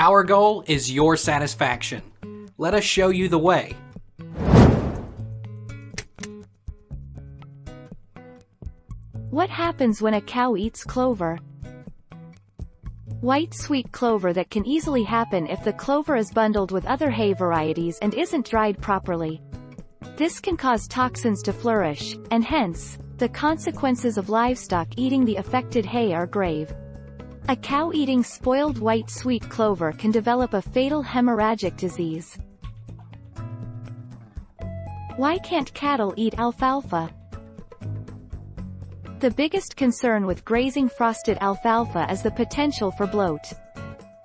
Our goal is your satisfaction. Let us show you the way. What happens when a cow eats clover? White sweet clover that can easily happen if the clover is bundled with other hay varieties and isn't dried properly. This can cause toxins to flourish, and hence, the consequences of livestock eating the affected hay are grave. A cow eating spoiled white sweet clover can develop a fatal hemorrhagic disease. Why can't cattle eat alfalfa? The biggest concern with grazing frosted alfalfa is the potential for bloat.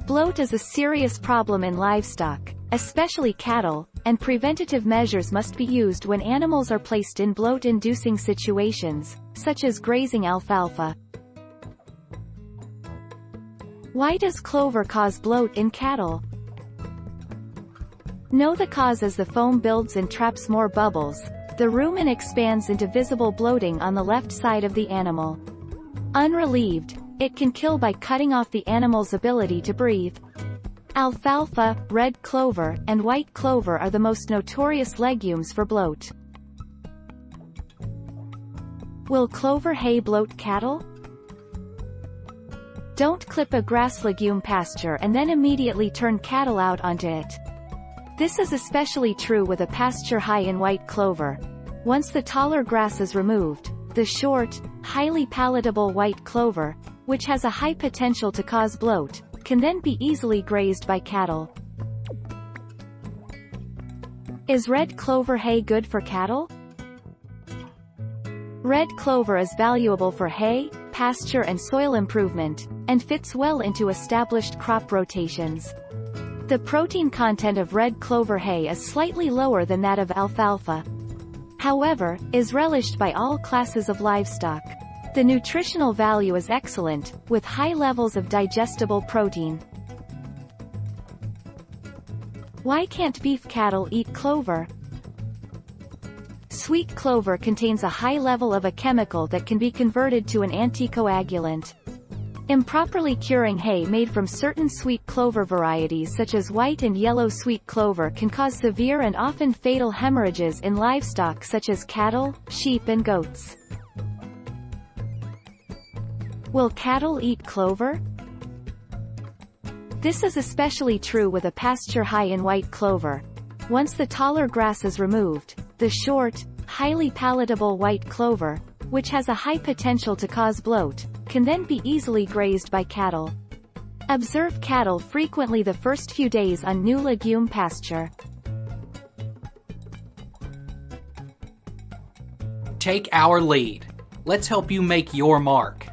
Bloat is a serious problem in livestock, especially cattle, and preventative measures must be used when animals are placed in bloat-inducing situations, such as grazing alfalfa. Why does clover cause bloat in cattle? Know the cause. As the foam builds and traps more bubbles, the rumen expands into visible bloating on the left side of the animal. Unrelieved, it can kill by cutting off the animal's ability to breathe. Alfalfa, red clover, and white clover are the most notorious legumes for bloat. Will clover hay bloat cattle? Don't clip a grass legume pasture and then immediately turn cattle out onto it. This is especially true with a pasture high in white clover. Once the taller grass is removed, the short, highly palatable white clover, which has a high potential to cause bloat, can then be easily grazed by cattle. Is red clover hay good for cattle? Red clover is valuable for hay, pasture and soil improvement, and fits well into established crop rotations. The protein content of red clover hay is slightly lower than that of alfalfa. However, is relished by all classes of livestock. The nutritional value is excellent, with high levels of digestible protein. Why can't beef cattle eat clover? Sweet clover contains a high level of a chemical that can be converted to an anticoagulant. Improperly curing hay made from certain sweet clover varieties such as white and yellow sweet clover can cause severe and often fatal hemorrhages in livestock such as cattle, sheep and goats. Will cattle eat clover? This is especially true with a pasture high in white clover. Once the taller grass is removed, the short, highly palatable white clover, which has a high potential to cause bloat, can then be easily grazed by cattle. Observe cattle frequently the first few days on new legume pasture. Take our lead. Let's help you make your mark.